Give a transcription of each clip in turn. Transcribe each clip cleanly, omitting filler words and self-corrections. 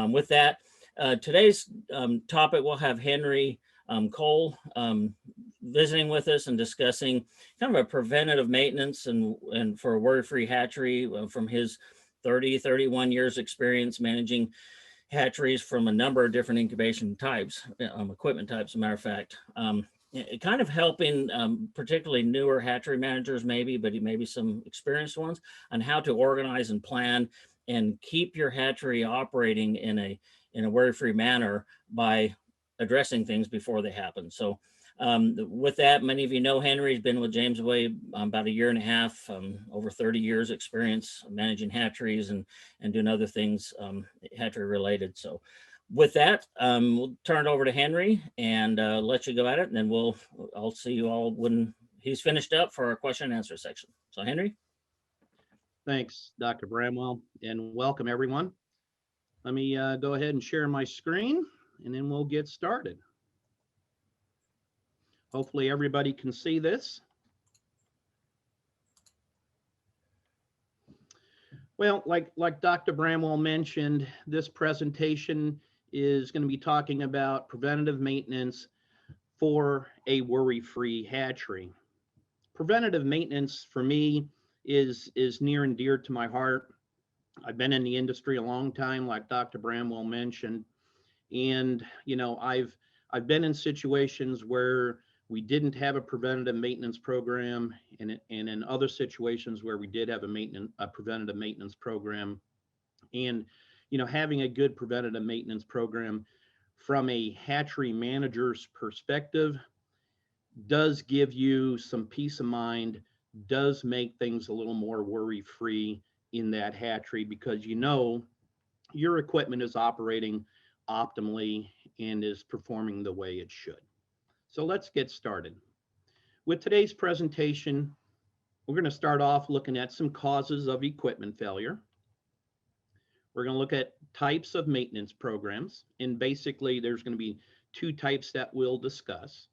With that, today's topic, we'll have Henry Kohl visiting with us and discussing kind of a preventative maintenance and for Worry Free Hatchery from his 31 years experience managing hatcheries from a number of different incubation types, equipment types, as a matter of fact. Kind of helping particularly newer hatchery managers but maybe some experienced ones on how to organize and plan and keep your hatchery operating in a worry-free manner by addressing things before they happen. So with that, many of you know Henry's been with Jamesway about a year and a half, over 30 years experience managing hatcheries and doing other things hatchery related. So with that, we'll turn it over to Henry and let you go at it, and then I'll see you all when he's finished up for our question and answer section. So Henry. Thanks, Dr. Bramwell, and welcome everyone. Let me go ahead and share my screen, and then we'll get started. Hopefully everybody can see this. Well, like Dr. Bramwell mentioned, this presentation is going to be talking about preventative maintenance for a worry-free hatchery. Preventative maintenance for me is near and dear to my heart. I've been in the industry a long time, like Dr. Bramwell mentioned, and I've been in situations where we didn't have a preventative maintenance program, and in other situations where we did have a preventative maintenance program. And having a good preventative maintenance program from a hatchery manager's perspective does give you some peace of mind, does make things a little more worry-free in that hatchery, because your equipment is operating optimally and is performing the way it should. So let's get started. With today's presentation, we're going to start off looking at some causes of equipment failure. We're going to look at types of maintenance programs, and basically there's going to be two types that we'll discuss.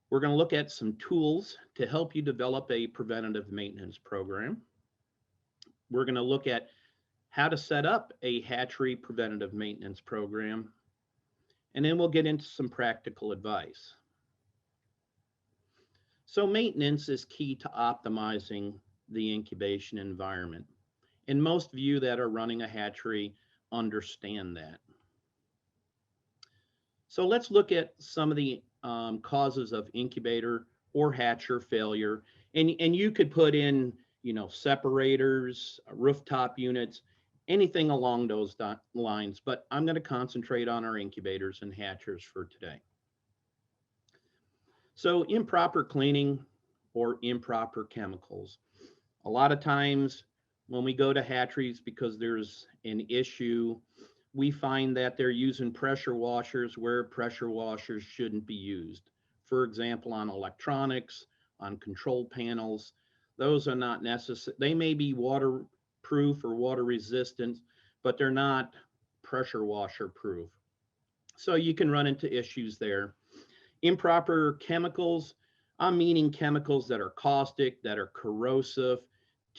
We're going to look at some tools to help you develop a preventative maintenance program. We're going to look at how to set up a hatchery preventative maintenance program, and then we'll get into some practical advice. So maintenance is key to optimizing the incubation environment. And most of you that are running a hatchery understand that. So let's look at some of the causes of incubator or hatcher failure. And you could put in, separators, rooftop units, anything along those lines, but I'm going to concentrate on our incubators and hatchers for today. So improper cleaning or improper chemicals. A lot of times when we go to hatcheries, because there's an issue, we find that they're using pressure washers where pressure washers shouldn't be used. For example, on electronics, on control panels, those are not necessary. They may be waterproof or water resistant, but they're not pressure washer proof. So you can run into issues there. Improper chemicals, I'm meaning chemicals that are caustic, that are corrosive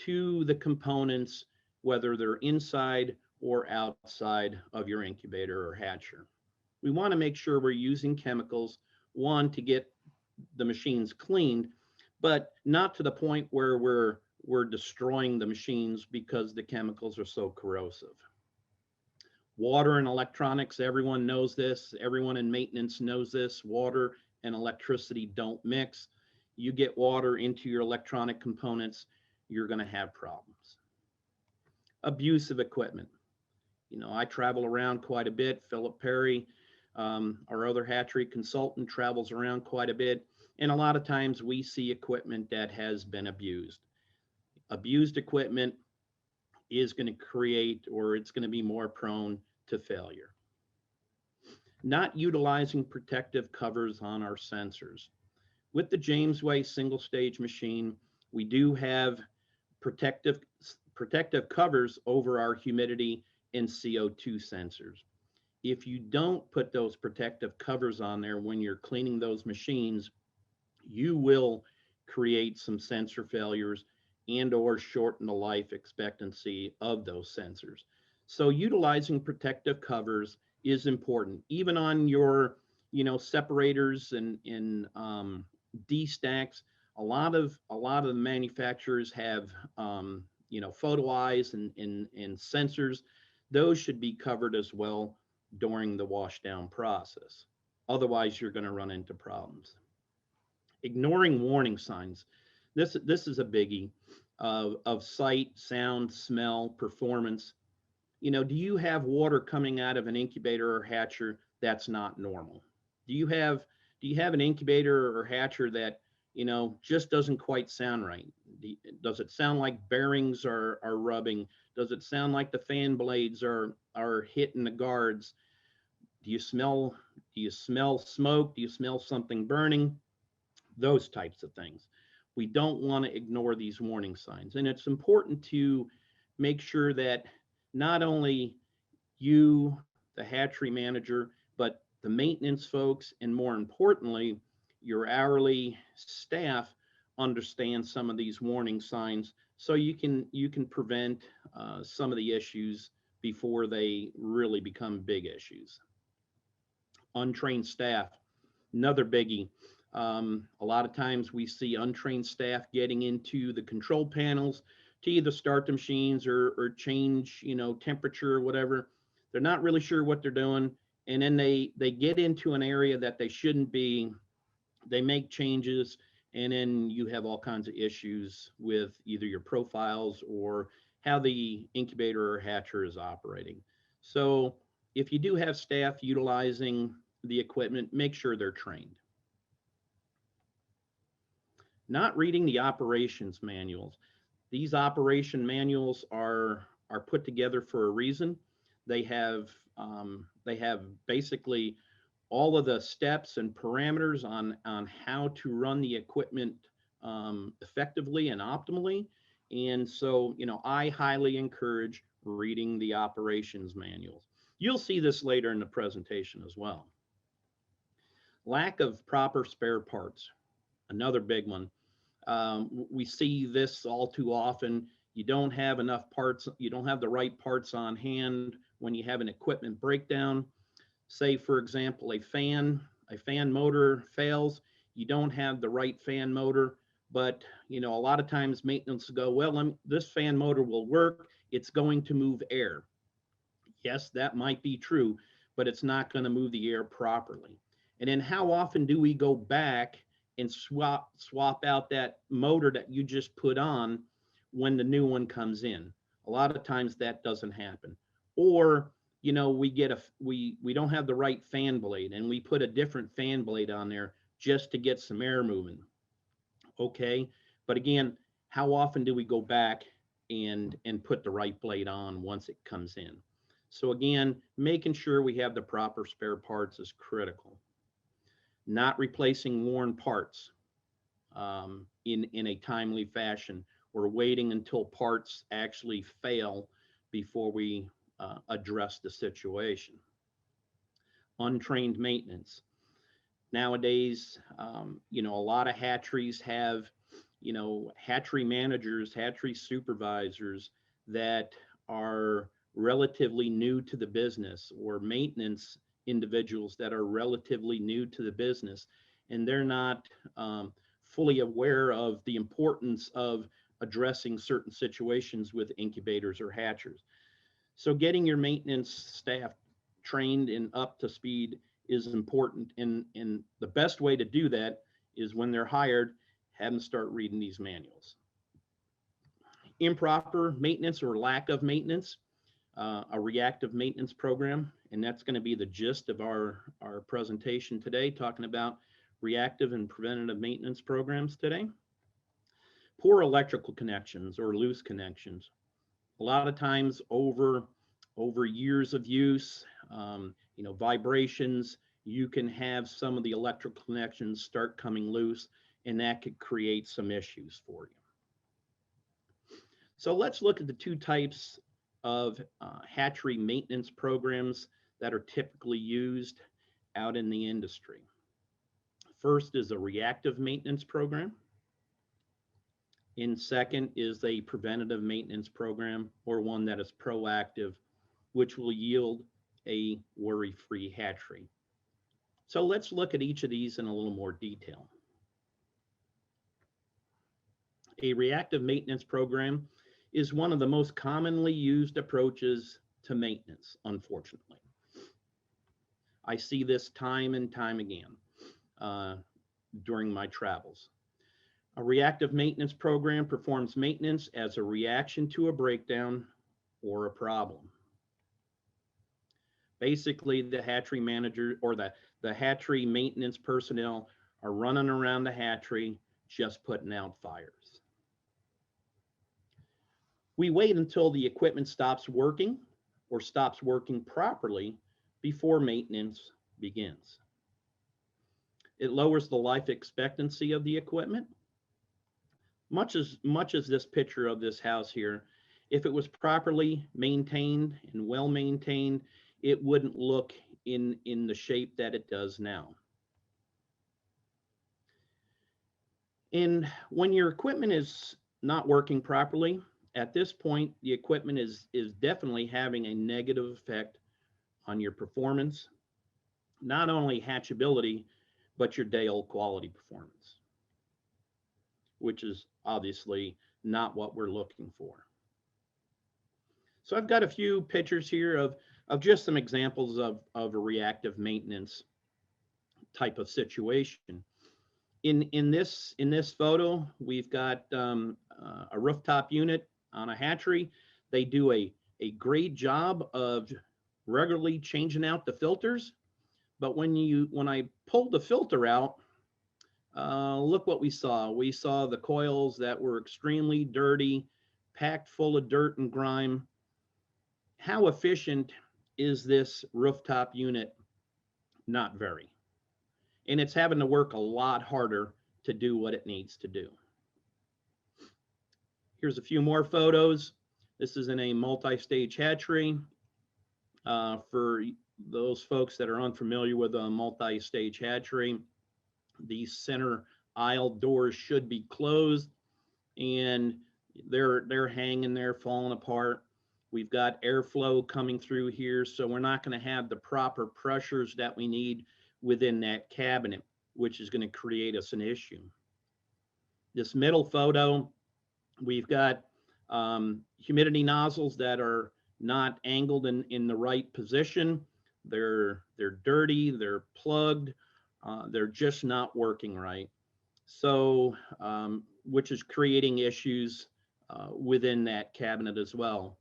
to the components, whether they're inside or outside of your incubator or hatcher. We want to make sure we're using chemicals, one, to get the machines cleaned, but not to the point where we're destroying the machines because the chemicals are so corrosive. Water and electronics, everyone knows this. Everyone in maintenance knows this. Water and electricity don't mix. You get water into your electronic components, you're going to have problems. Abuse of equipment. I travel around quite a bit. Philip Perry, our other hatchery consultant, travels around quite a bit. And a lot of times we see equipment that has been abused. Abused equipment is going to create, or it's going to be more prone to failure. Not utilizing protective covers on our sensors. With the Jamesway single stage machine, we do have protective covers over our humidity and CO2 sensors. If you don't put those protective covers on there when you're cleaning those machines, you will create some sensor failures and or shorten the life expectancy of those sensors. So utilizing protective covers is important, even on your, separators and D-stacks. A lot of the manufacturers have, photo eyes and sensors. Those should be covered as well during the wash down process. Otherwise, you're going to run into problems. Ignoring warning signs. This is a biggie of sight, sound, smell, performance. Do you have water coming out of an incubator or hatcher that's not normal? Do you have an incubator or hatcher that, just doesn't quite sound right? Does it sound like bearings are rubbing? Does it sound like the fan blades are hitting the guards? Do you smell smoke? Do you smell something burning? Those types of things. We don't want to ignore these warning signs. And it's important to make sure that not only you, the hatchery manager, but the maintenance folks, and more importantly, your hourly staff understand some of these warning signs, so you can prevent some of the issues before they really become big issues. Untrained staff, another biggie. A lot of times we see untrained staff getting into the control panels to either start the machines or change, temperature or whatever. They're not really sure what they're doing. And then they get into an area that they shouldn't be. They make changes, and then you have all kinds of issues with either your profiles or how the incubator or hatcher is operating. So if you do have staff utilizing the equipment, make sure they're trained. Not reading the operations manuals. These operation manuals are put together for a reason. They have basically all of the steps and parameters on how to run the equipment effectively and optimally. And so, I highly encourage reading the operations manuals. You'll see this later in the presentation as well. Lack of proper spare parts, another big one. We see this all too often. You don't have enough parts, you don't have the right parts on hand when you have an equipment breakdown. Say, for example, a fan motor fails, you don't have the right fan motor, but a lot of times maintenance go, well, this fan motor will work, it's going to move air. Yes, that might be true, but it's not going to move the air properly. And then how often do we go back and swap out that motor that you just put on when the new one comes in? A lot of times that doesn't happen. Or we don't have the right fan blade, and we put a different fan blade on there just to get some air moving. Okay, but again, how often do we go back and put the right blade on once it comes in? So again, making sure we have the proper spare parts is critical. Not replacing worn parts in a timely fashion, or waiting until parts actually fail before we address the situation. Untrained maintenance. Nowadays, a lot of hatcheries have, hatchery managers, hatchery supervisors that are relatively new to the business, or maintenance individuals that are relatively new to the business, and they're not fully aware of the importance of addressing certain situations with incubators or hatchers. So getting your maintenance staff trained and up to speed is important, and the best way to do that is when they're hired, have them start reading these manuals. Improper maintenance or lack of maintenance, a reactive maintenance program, and that's going to be the gist of our presentation today, talking about reactive and preventative maintenance programs today. Poor electrical connections or loose connections. A lot of times over years of use, vibrations, you can have some of the electrical connections start coming loose, and that could create some issues for you. So let's look at the two types of hatchery maintenance programs that are typically used out in the industry. First is a reactive maintenance program, and second is a preventative maintenance program, or one that is proactive which will yield a worry-free hatchery. So let's look at each of these in a little more detail. A reactive maintenance program is one of the most commonly used approaches to maintenance, unfortunately. I see this time and time again during my travels. A reactive maintenance program performs maintenance as a reaction to a breakdown or a problem. Basically, the hatchery manager or the hatchery maintenance personnel are running around the hatchery just putting out fires. We wait until the equipment stops working or stops working properly before maintenance begins. It lowers the life expectancy of the equipment. Much as this picture of this house here, if it was properly maintained and well maintained, it wouldn't look in the shape that it does now. And when your equipment is not working properly, at this point, the equipment is definitely having a negative effect on your performance, not only hatchability, but your day-old quality performance, which is obviously not what we're looking for. So I've got a few pictures here of just some examples of a reactive maintenance type of situation. In this photo, we've got a rooftop unit on a hatchery. They do a great job of regularly changing out the filters, but when I pulled the filter out, look what we saw. We saw the coils that were extremely dirty, packed full of dirt and grime. How efficient is this rooftop unit? Not very. And it's having to work a lot harder to do what it needs to do. Here's a few more photos. This is in a multi-stage hatchery. For those folks that are unfamiliar with a multi-stage hatchery, these center aisle doors should be closed, and they're hanging there, falling apart. We've got airflow coming through here, so we're not going to have the proper pressures that we need within that cabinet, which is going to create us an issue. This middle photo, we've got humidity nozzles that are not angled in the right position. They're dirty, they're plugged, they're just not working right. So, which is creating issues within that cabinet as well.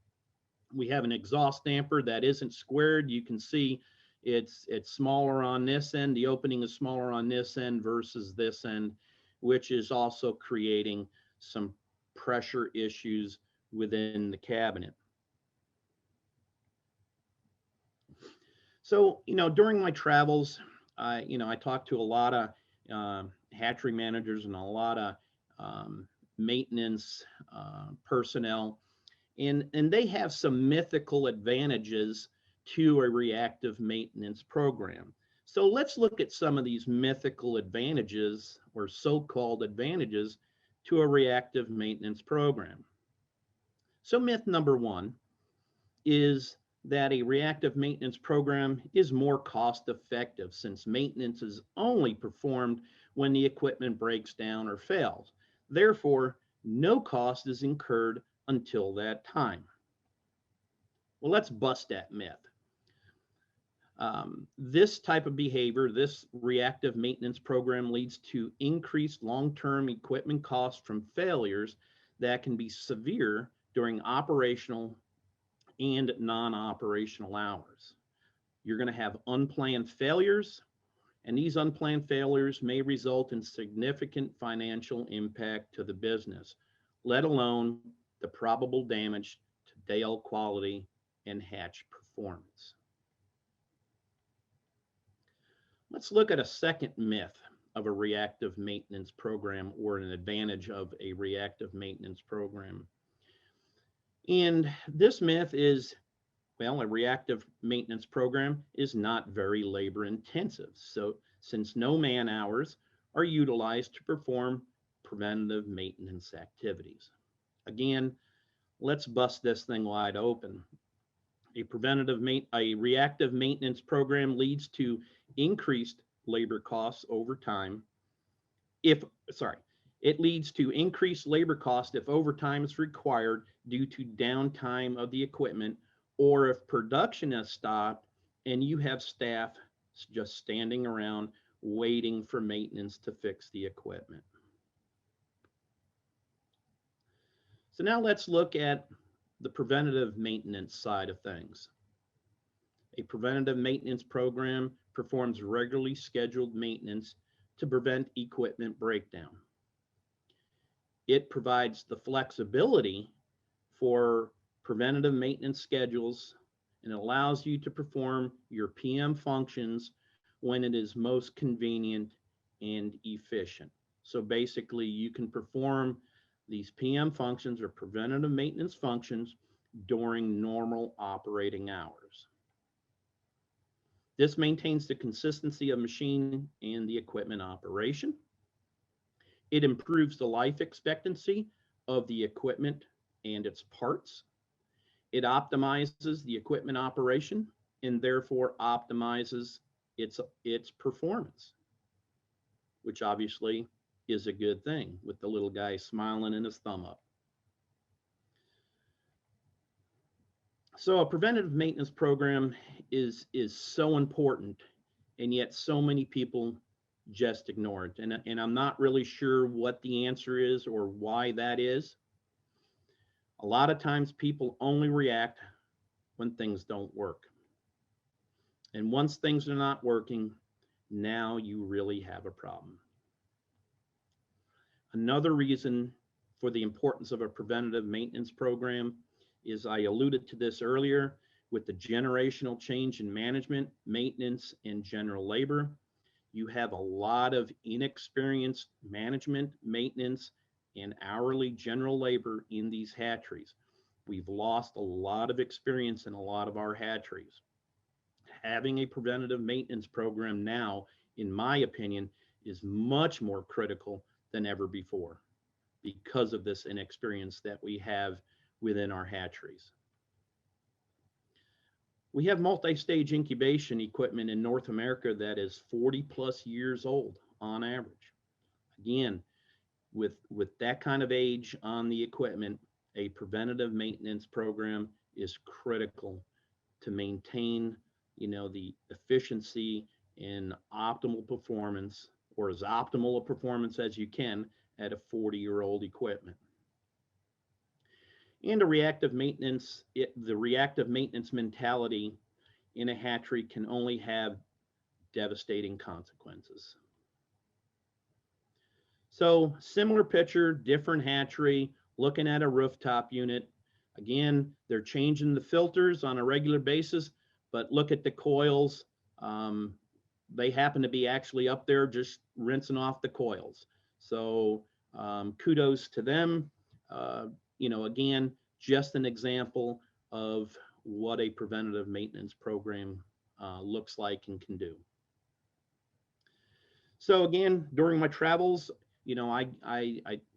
We have an exhaust damper that isn't squared. You can see it's smaller on this end. The opening is smaller on this end versus this end, which is also creating some pressure issues within the cabinet. So, during my travels, I talked to a lot of hatchery managers and a lot of maintenance personnel, and they have some mythical advantages to a reactive maintenance program. So let's look at some of these mythical advantages or so-called advantages to a reactive maintenance program. So myth number one is that a reactive maintenance program is more cost effective since maintenance is only performed when the equipment breaks down or fails. Therefore, no cost is incurred until that time. Well, let's bust that myth. This type of behavior, this reactive maintenance program, leads to increased long-term equipment costs from failures that can be severe during operational and non-operational hours. You're going to have unplanned failures, and these unplanned failures may result in significant financial impact to the business, let alone the probable damage to day-old quality and hatch performance. Let's look at a second myth of a reactive maintenance program, or an advantage of a reactive maintenance program. And this myth is, well, a reactive maintenance program is not very labor intensive. So since no man hours are utilized to perform preventative maintenance activities. Again, let's bust this thing wide open. A reactive maintenance program leads to increased labor costs over time. It leads to increased labor cost if overtime is required due to downtime of the equipment, or if production has stopped and you have staff just standing around waiting for maintenance to fix the equipment. So now let's look at the preventative maintenance side of things. A preventative maintenance program performs regularly scheduled maintenance to prevent equipment breakdown. It provides the flexibility for preventative maintenance schedules and allows you to perform your PM functions when it is most convenient and efficient. So basically, you can perform these PM functions or preventative maintenance functions during normal operating hours. This maintains the consistency of machine and the equipment operation. It improves the life expectancy of the equipment and its parts. It optimizes the equipment operation and therefore optimizes its performance, which obviously is a good thing with the little guy smiling and his thumb up. So a preventative maintenance program is so important, and yet so many people just ignore it. And I'm not really sure what the answer is or why that is. A lot of times people only react when things don't work. And once things are not working, now you really have a problem. Another reason for the importance of a preventative maintenance program is, I alluded to this earlier, with the generational change in management, maintenance, and general labor. You have a lot of inexperienced management, maintenance, and hourly general labor in these hatcheries. We've lost a lot of experience in a lot of our hatcheries. Having a preventative maintenance program now, in my opinion, is much more critical than ever before because of this inexperience that we have within our hatcheries. We have multi-stage incubation equipment in North America that is 40 plus years old on average. Again, with that kind of age on the equipment, a preventative maintenance program is critical to maintain, the efficiency and optimal performance, or as optimal a performance as you can at a 40-year-old equipment. And the reactive maintenance mentality in a hatchery can only have devastating consequences. So similar picture, different hatchery, looking at a rooftop unit. Again, they're changing the filters on a regular basis, but look at the coils. They happen to be actually up there just rinsing off the coils. So kudos to them. Again, just an example of what a preventative maintenance program looks like and can do. So again, during my travels, I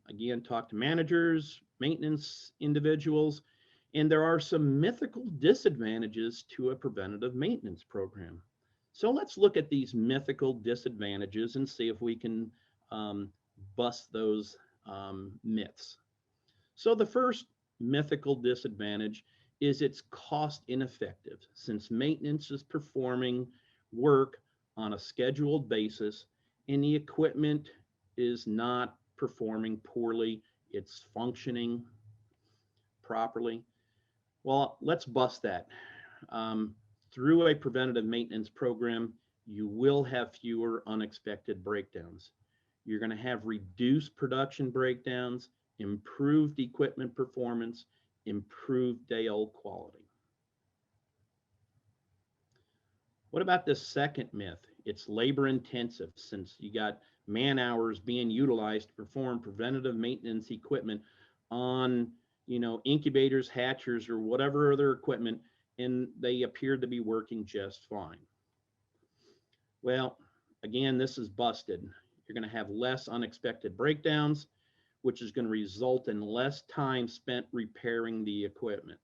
again talk to managers, maintenance individuals, and there are some mythical disadvantages to a preventative maintenance program. So let's look at these mythical disadvantages and see if we can bust those myths. So the first mythical disadvantage is it's cost ineffective, since maintenance is performing work on a scheduled basis and the equipment is not performing poorly, it's functioning properly. Well, let's bust that. Through a preventative maintenance program, you will have fewer unexpected breakdowns. You're going to have reduced production breakdowns, improved equipment performance, improved day-old quality. What about the second myth? It's labor intensive, since you got man hours being utilized to perform preventative maintenance equipment on, incubators, hatchers, or whatever other equipment, and they appear to be working just fine. Well, again, this is busted. You're going to have less unexpected breakdowns, which is going to result in less time spent repairing the equipment.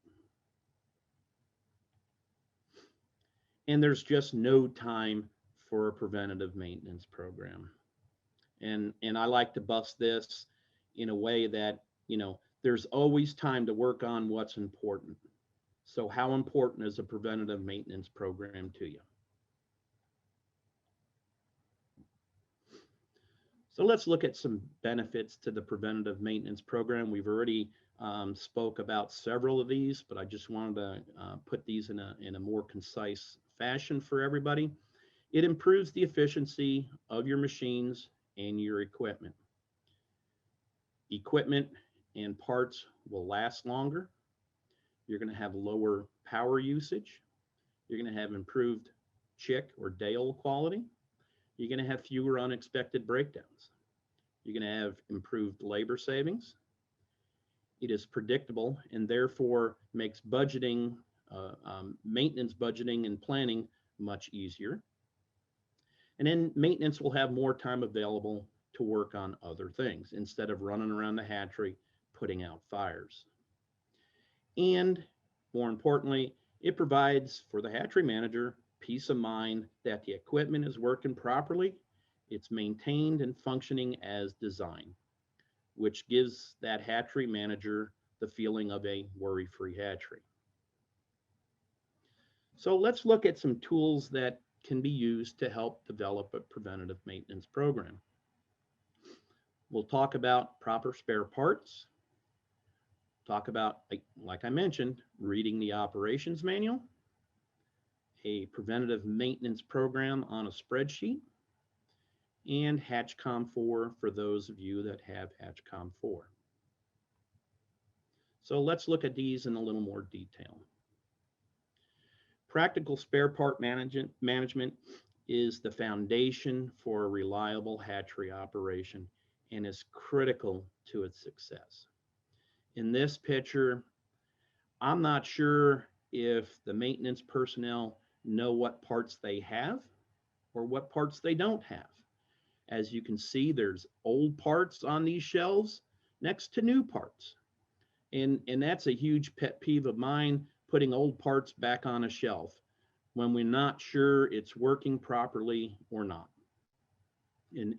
And there's just no time for a preventative maintenance program. And I like to bust this in a way that, there's always time to work on what's important. So how important is a preventative maintenance program to you? So let's look at some benefits to the preventative maintenance program. We've already spoke about several of these, but I just wanted to put these in a more concise fashion for everybody. It improves the efficiency of your machines and your equipment. Equipment and parts will last longer. You're going to have lower power usage. You're going to have improved chick or day-old quality. You're going to have fewer unexpected breakdowns. You're going to have improved labor savings. It is predictable and therefore makes budgeting, maintenance budgeting and planning much easier. And then maintenance will have more time available to work on other things instead of running around the hatchery putting out fires. And more importantly, it provides for the hatchery manager peace of mind that the equipment is working properly, it's maintained and functioning as designed, which gives that hatchery manager the feeling of a worry-free hatchery. So let's look at some tools that can be used to help develop a preventative maintenance program. We'll talk about proper spare parts, talk about, like I mentioned, reading the operations manual, a preventative maintenance program on a spreadsheet, and Hatch Com4 for those of you that have Hatch Com4. So let's look at these in a little more detail. Practical spare part management is the foundation for a reliable hatchery operation and is critical to its success. In this picture, I'm not sure if the maintenance personnel know what parts they have or what parts they don't have. As you can see, there's old parts on these shelves next to new parts. And that's a huge pet peeve of mine, putting old parts back on a shelf when we're not sure it's working properly or not. And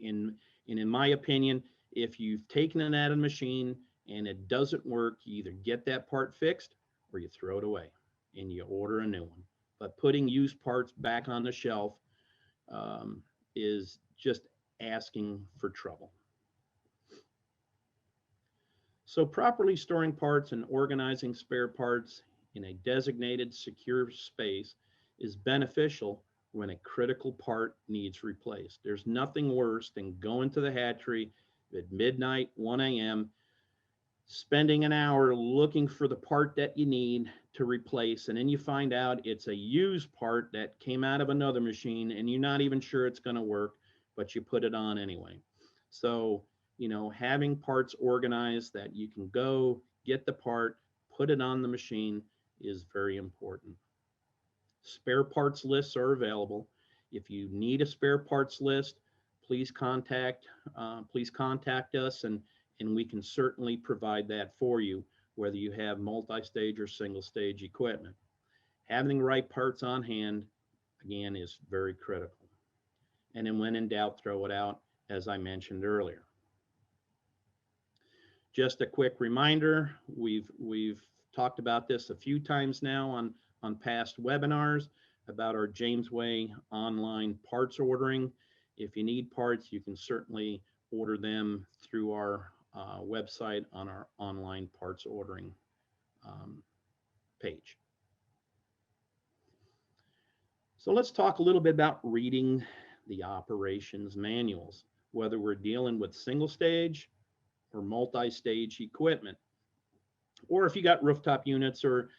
in my opinion, if you've taken it out of the machine and it doesn't work, you either get that part fixed or you throw it away and you order a new one. But putting used parts back on the shelf is just asking for trouble. So properly storing parts and organizing spare parts in a designated secure space is beneficial when a critical part needs replaced. There's nothing worse than going to the hatchery at midnight, 1 a.m., spending an hour looking for the part that you need to replace, and then you find out it's a used part that came out of another machine and you're not even sure it's going to work, but you put it on anyway. So, having parts organized that you can go get the part, put it on the machine is very important. Spare parts lists are available. If you need a spare parts list, please contact us and we can certainly provide that for you, whether you have multi-stage or single-stage equipment. Having the right parts on hand, again, is very critical. And then when in doubt, throw it out, as I mentioned earlier. Just a quick reminder, we've talked about this a few times now on past webinars about our Jamesway online parts ordering. If you need parts, you can certainly order them through our website on our online parts ordering page. So let's talk a little bit about reading the operations manuals, whether we're dealing with single stage or multi-stage equipment, or if you got rooftop units or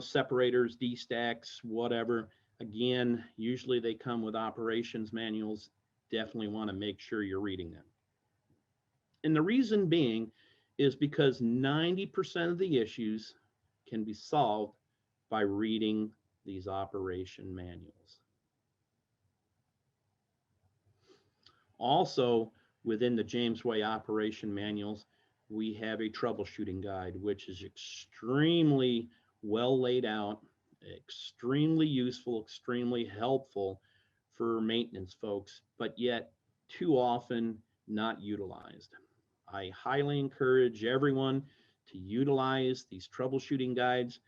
separators, D-stacks, whatever. Again, usually they come with operations manuals. Definitely want to make sure you're reading them. And the reason being is because 90% of the issues can be solved by reading these operation manuals. Also, within the Jamesway operation manuals, we have a troubleshooting guide, which is extremely well laid out extremely useful, extremely helpful for maintenance folks, but yet too often not utilized. I highly encourage everyone to utilize these troubleshooting guides.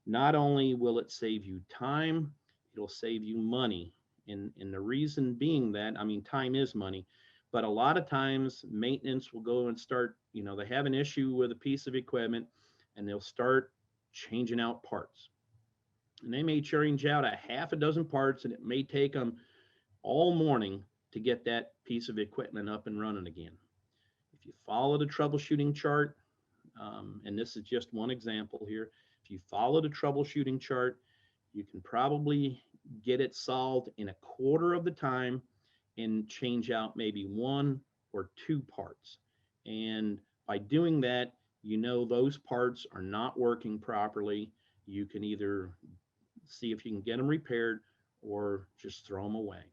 Not only will it save you time, it'll save you money. And the reason being that, I mean, time is money, but a lot of times maintenance will go and start, they have an issue with a piece of equipment and they'll start changing out parts. And they may change out a half a dozen parts and it may take them all morning to get that piece of equipment up and running again. If you follow the troubleshooting chart, and this is just one example here, if you follow the troubleshooting chart, you can probably get it solved in a quarter of the time and change out maybe 1 or 2 parts. And by doing that, those parts are not working properly. You can either see if you can get them repaired or just throw them away.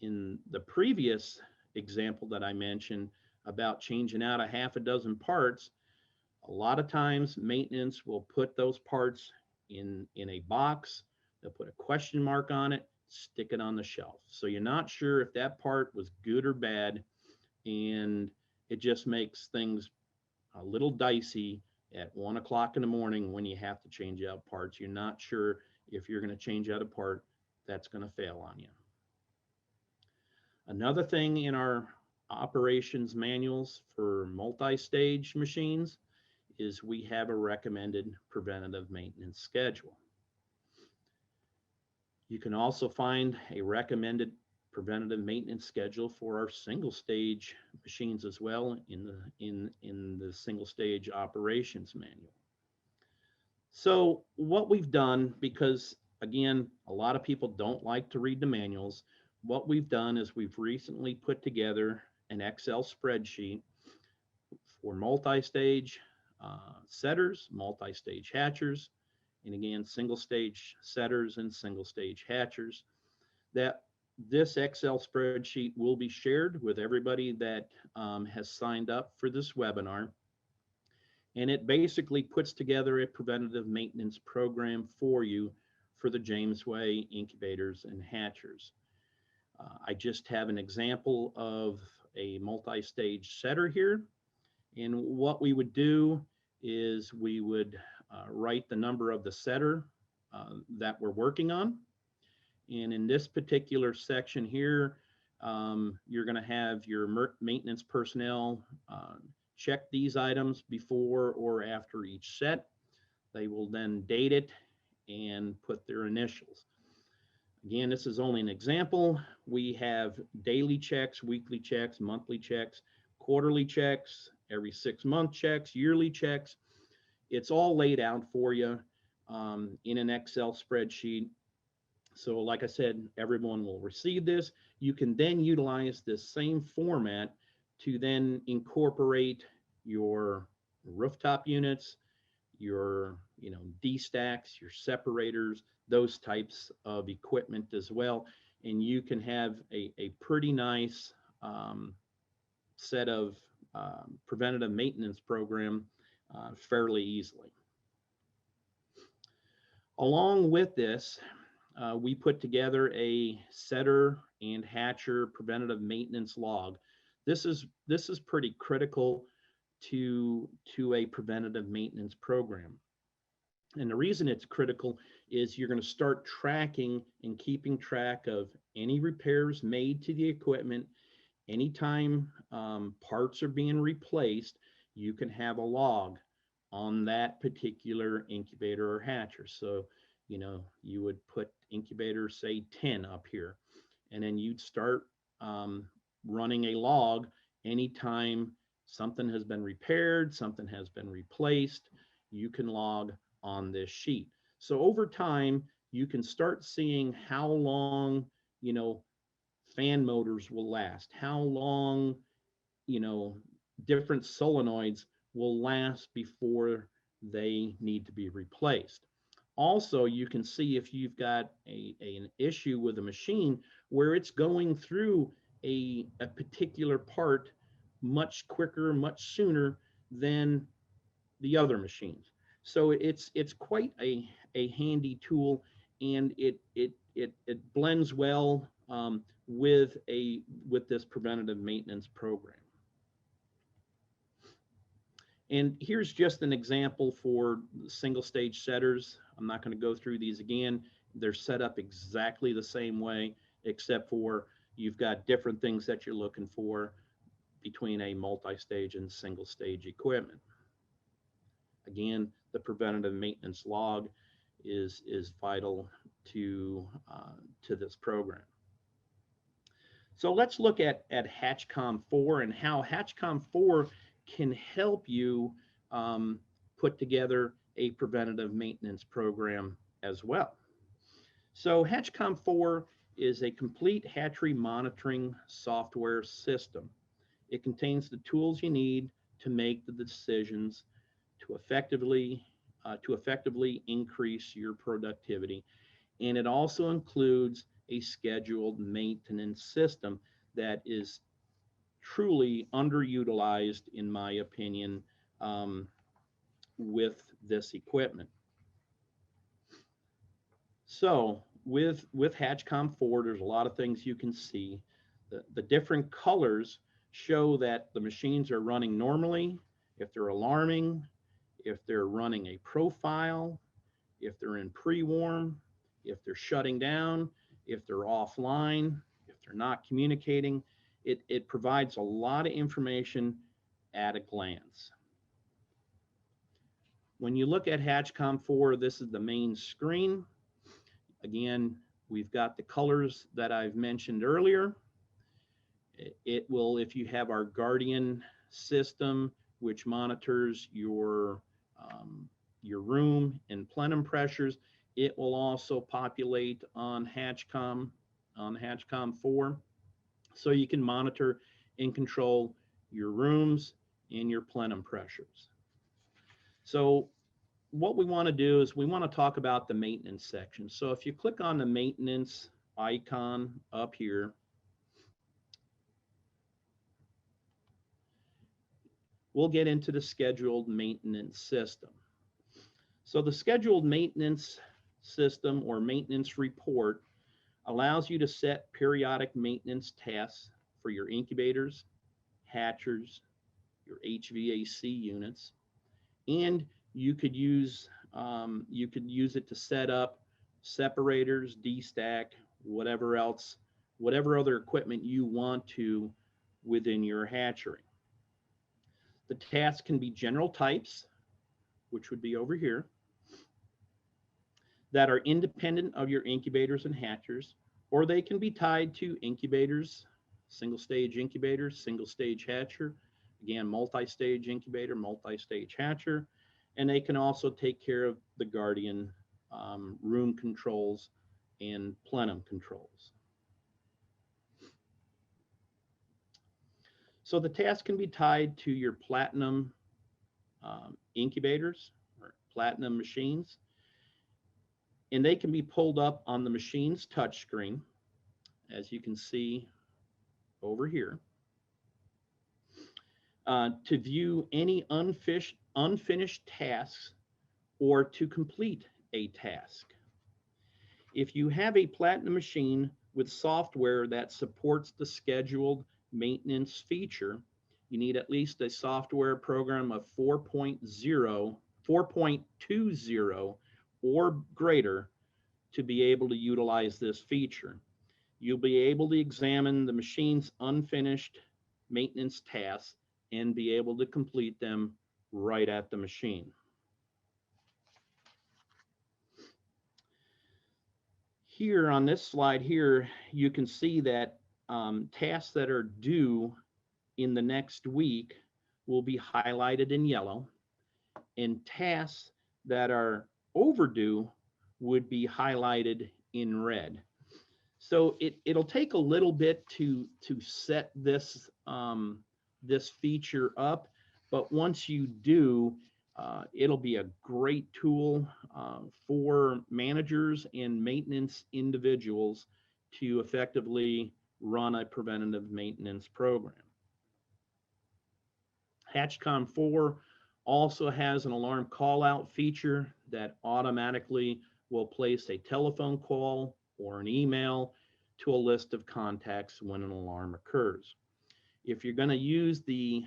In the previous example that I mentioned about changing out a half a dozen parts, a lot of times maintenance will put those parts in a box. They'll put a question mark on it, stick it on the shelf. So you're not sure if that part was good or bad, and it just makes things a little dicey at 1 o'clock in the morning when you have to change out parts. You're not sure if you're going to change out a part that's going to fail on you. Another thing in our operations manuals for multi-stage machines is we have a recommended preventative maintenance schedule. You can also find a recommended preventative maintenance schedule for our single stage machines as well in the single stage operations manual. So what we've done, because again, a lot of people don't like to read the manuals, what we've done is we've recently put together an Excel spreadsheet for multi-stage setters, multi-stage hatchers, and again, single stage setters and single stage hatchers. That this Excel spreadsheet will be shared with everybody that has signed up for this webinar. And it basically puts together a preventative maintenance program for you for the Jamesway incubators and hatchers. I just have an example of a multi-stage setter here. And what we would do is we would write the number of the setter that we're working on. And in this particular section here, you're going to have your maintenance personnel check these items before or after each set. They will then date it and put their initials. Again, this is only an example. We have daily checks, weekly checks, monthly checks, quarterly checks, every 6-month checks, yearly checks. It's all laid out for you in an Excel spreadsheet. So like I said, everyone will receive this. You can then utilize this same format to then incorporate your rooftop units, your D-stacks, your separators, those types of equipment as well. And you can have a pretty nice set of preventative maintenance program fairly easily. Along with this, we put together a setter and hatcher preventative maintenance log. This is pretty critical to a preventative maintenance program. And the reason it's critical is you're going to start tracking and keeping track of any repairs made to the equipment. Anytime parts are being replaced, you can have a log on that particular incubator or hatcher. So, you would put incubator, say 10 up here, and then you'd start running a log anytime something has been repaired, something has been replaced, you can log on this sheet. So over time, you can start seeing how long, fan motors will last, how long, different solenoids will last before they need to be replaced. Also, you can see if you've got an issue with a machine where it's going through a particular part much quicker, much sooner than the other machines. So it's quite a handy tool, and it blends well with this preventative maintenance program. And here's just an example for single stage setters. I'm not going to go through these again. They're set up exactly the same way, except for you've got different things that you're looking for between a multi-stage and single stage equipment. Again, the preventative maintenance log is vital to this program. So let's look at Hatch Com4 and how Hatch Com4 can help you put together a preventative maintenance program as well. So Hatch Com4 is a complete hatchery monitoring software system. It contains the tools you need to make the decisions to effectively increase your productivity. And it also includes a scheduled maintenance system that is truly underutilized, in my opinion, with this equipment. So with Hatch Com4, there's a lot of things you can see. The different colors show that the machines are running normally, if they're alarming, if they're running a profile, if they're in pre-warm, if they're shutting down, if they're offline, if they're not communicating. It provides a lot of information at a glance. When you look at Hatch Com4, this is the main screen. Again, we've got the colors that I've mentioned earlier. It will, if you have our Guardian system, which monitors your room and plenum pressures, it will also populate on Hatch Com4, so you can monitor and control your rooms and your plenum pressures. So what we want to do is we want to talk about the maintenance section. So if you click on the maintenance icon up here, we'll get into the scheduled maintenance system. So the scheduled maintenance system or maintenance report allows you to set periodic maintenance tasks for your incubators, hatchers, your HVAC units, and you could use it to set up separators, destack, whatever else, whatever other equipment you want to within your hatchery. The tasks can be general types, which would be over here, that are independent of your incubators and hatchers, or they can be tied to incubators, single stage incubators, single stage hatcher, again, multi-stage incubator, multi-stage hatcher, and they can also take care of the Guardian room controls and plenum controls. So the task can be tied to your platinum incubators or platinum machines, and they can be pulled up on the machine's touchscreen, as you can see over here, to view any unfinished tasks or to complete a task. If you have a platinum machine with software that supports the scheduled maintenance feature, you need at least a software program of 4.20 or greater to be able to utilize this feature. You'll be able to examine the machine's unfinished maintenance tasks and be able to complete them right at the machine. Here on this slide here, you can see that tasks that are due in the next week will be highlighted in yellow, and tasks that are overdue would be highlighted in red. So it'll take a little bit to set this this feature up, but once you do, it'll be a great tool for managers and maintenance individuals to effectively run a preventative maintenance program. Hatch Com4 also has an alarm call out feature that automatically will place a telephone call or an email to a list of contacts when an alarm occurs. If you're going to use the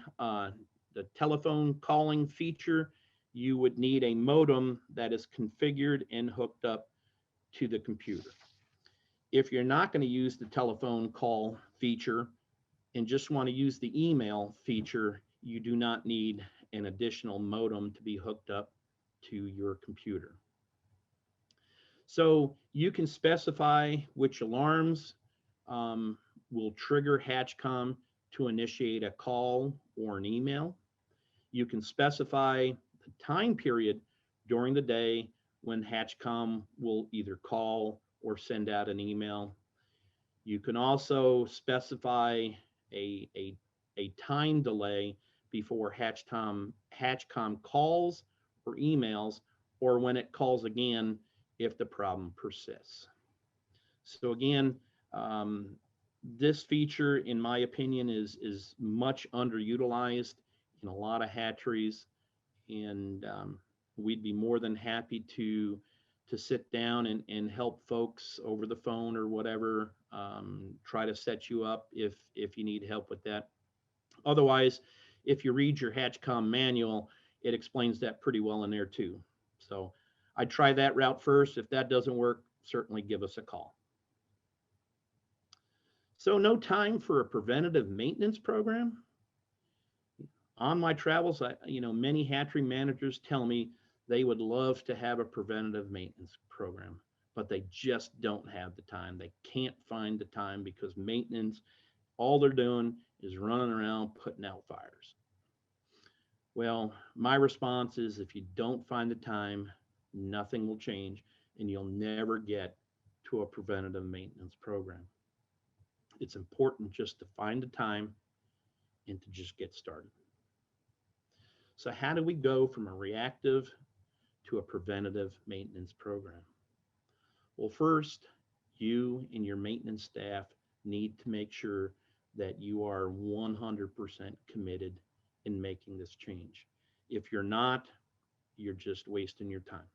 telephone calling feature, you would need a modem that is configured and hooked up to the computer. If you're not going to use the telephone call feature and just want to use the email feature, you do not need an additional modem to be hooked up to your computer. So you can specify which alarms will trigger Hatchcom to initiate a call or an email. You can specify the time period during the day when Hatchcom will either call or send out an email. You can also specify a time delay before Hatchcom calls or emails, or when it calls again if the problem persists. So again, this feature, in my opinion, is much underutilized in a lot of hatcheries, and we'd be more than happy to sit down and help folks over the phone or whatever, try to set you up if you need help with that. Otherwise, if you read your Hatchcom manual, it explains that pretty well in there too. So I'd try that route first. If that doesn't work, certainly give us a call. So no time for a preventative maintenance program? On my travels, many hatchery managers tell me they would love to have a preventative maintenance program, but they just don't have the time. They can't find the time because maintenance, all they're doing is running around putting out fires. Well, my response is if you don't find the time, nothing will change and you'll never get to a preventative maintenance program. It's important just to find the time and to just get started. So how do we go from a reactive to a preventative maintenance program? Well, first, you and your maintenance staff need to make sure that you are 100% committed in making this change. If you're not, you're just wasting your time.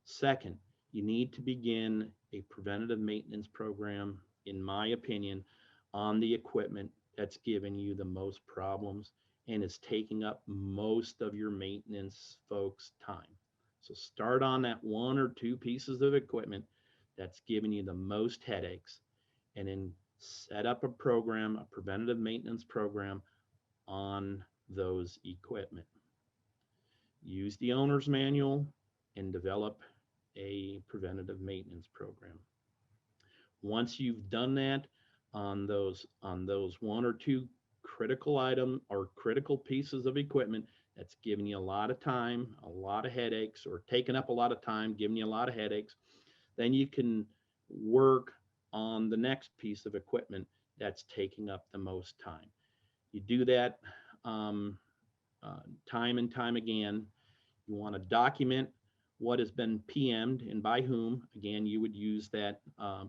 Second, you need to begin a preventative maintenance program, in my opinion, on the equipment that's giving you the most problems and is taking up most of your maintenance folks' time. So start on that one or two pieces of equipment that's giving you the most headaches, and then set up a program, a preventative maintenance program on those equipment. Use the owner's manual and develop a preventative maintenance program. Once you've done that on those one or two critical item or critical pieces of equipment that's giving you a lot of time, a lot of headaches, or taking up a lot of time, giving you a lot of headaches, then you can work on the next piece of equipment that's taking up the most time. You do that time and time again. You want to document what has been PM'd and by whom. Again, you would use that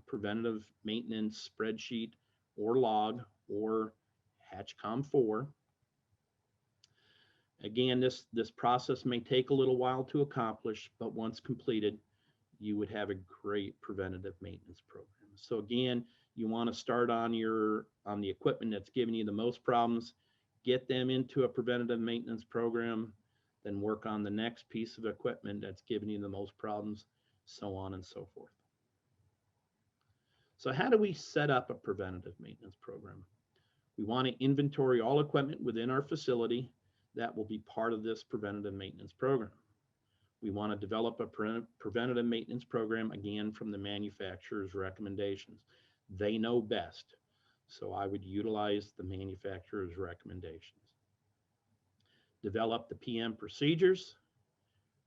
preventative maintenance spreadsheet or log or Hatch Com4. Again, this process may take a little while to accomplish, but once completed, you would have a great preventative maintenance program. So again, you want to start on the equipment that's giving you the most problems, get them into a preventative maintenance program, then work on the next piece of equipment that's giving you the most problems, so on and so forth. So how do we set up a preventative maintenance program? We want to inventory all equipment within our facility that will be part of this preventative maintenance program. We want to develop a preventative maintenance program, again, from the manufacturer's recommendations. They know best, so I would utilize the manufacturer's recommendations. Develop the PM procedures.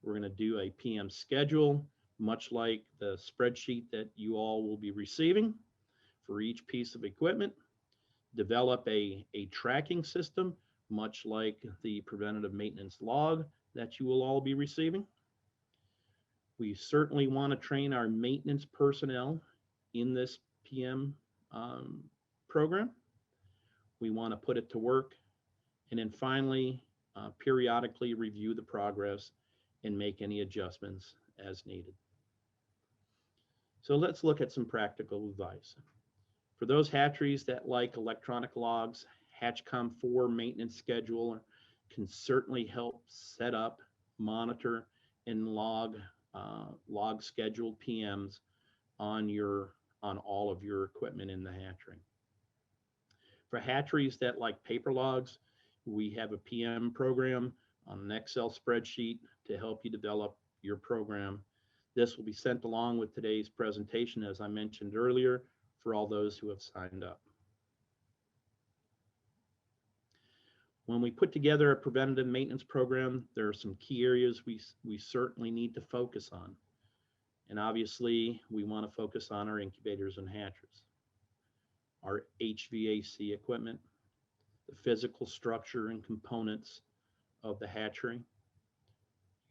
We're going to do a PM schedule, much like the spreadsheet that you all will be receiving for each piece of equipment. Develop a tracking system, much like the preventative maintenance log that you will all be receiving. We certainly want to train our maintenance personnel in this PM program. We want to put it to work. And then finally, periodically review the progress and make any adjustments as needed. So let's look at some practical advice. For those hatcheries that like electronic logs, Hatch Com4 maintenance schedule can certainly help set up, monitor, and log scheduled PMs on all of your equipment in the hatchery. For hatcheries that like paper logs, we have a PM program on an Excel spreadsheet to help you develop your program. This will be sent along with today's presentation, as I mentioned earlier, for all those who have signed up. When we put together a preventative maintenance program, there are some key areas we certainly need to focus on. And obviously, we want to focus on our incubators and hatcheries, our HVAC equipment, the physical structure and components of the hatchery,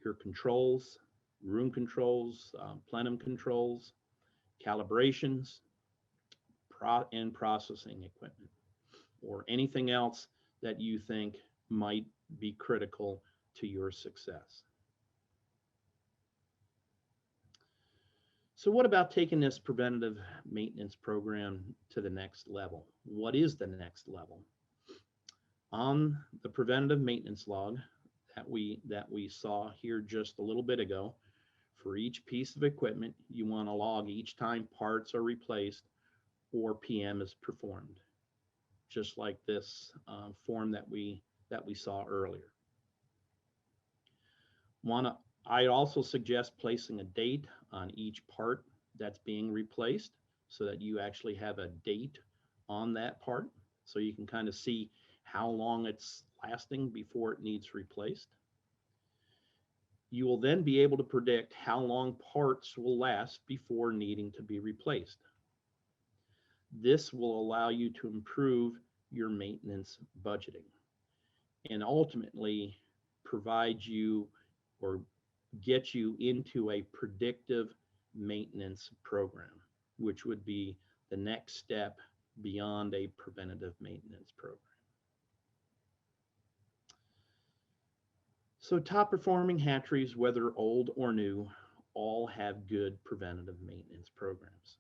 your controls, room controls, plenum controls, calibrations, and processing equipment, or anything else that you think might be critical to your success. So what about taking this preventative maintenance program to the next level? What is the next level? On the preventative maintenance log that we saw here just a little bit ago, for each piece of equipment, you want to log each time parts are replaced or PM is performed, just like this form that we saw earlier. I also suggest placing a date on each part that's being replaced so that you actually have a date on that part, so you can kind of see how long it's lasting before it needs replaced. You will then be able to predict how long parts will last before needing to be replaced. This will allow you to improve your maintenance budgeting and ultimately provide you or get you into a predictive maintenance program, which would be the next step beyond a preventative maintenance program. So top performing hatcheries, whether old or new, all have good preventative maintenance programs.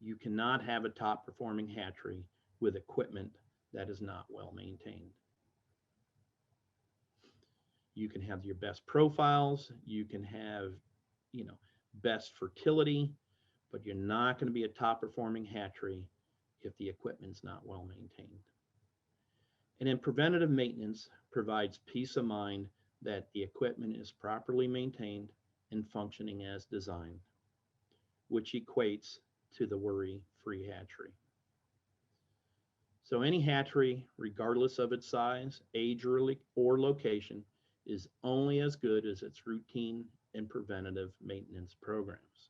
You cannot have a top performing hatchery with equipment that is not well maintained. You can have your best profiles, you can have, best fertility, but you're not going to be a top performing hatchery if the equipment's not well maintained. And then preventative maintenance provides peace of mind that the equipment is properly maintained and functioning as designed, which equates to the Worry Free Hatchery. So any hatchery, regardless of its size, age, or location, is only as good as its routine and preventative maintenance programs.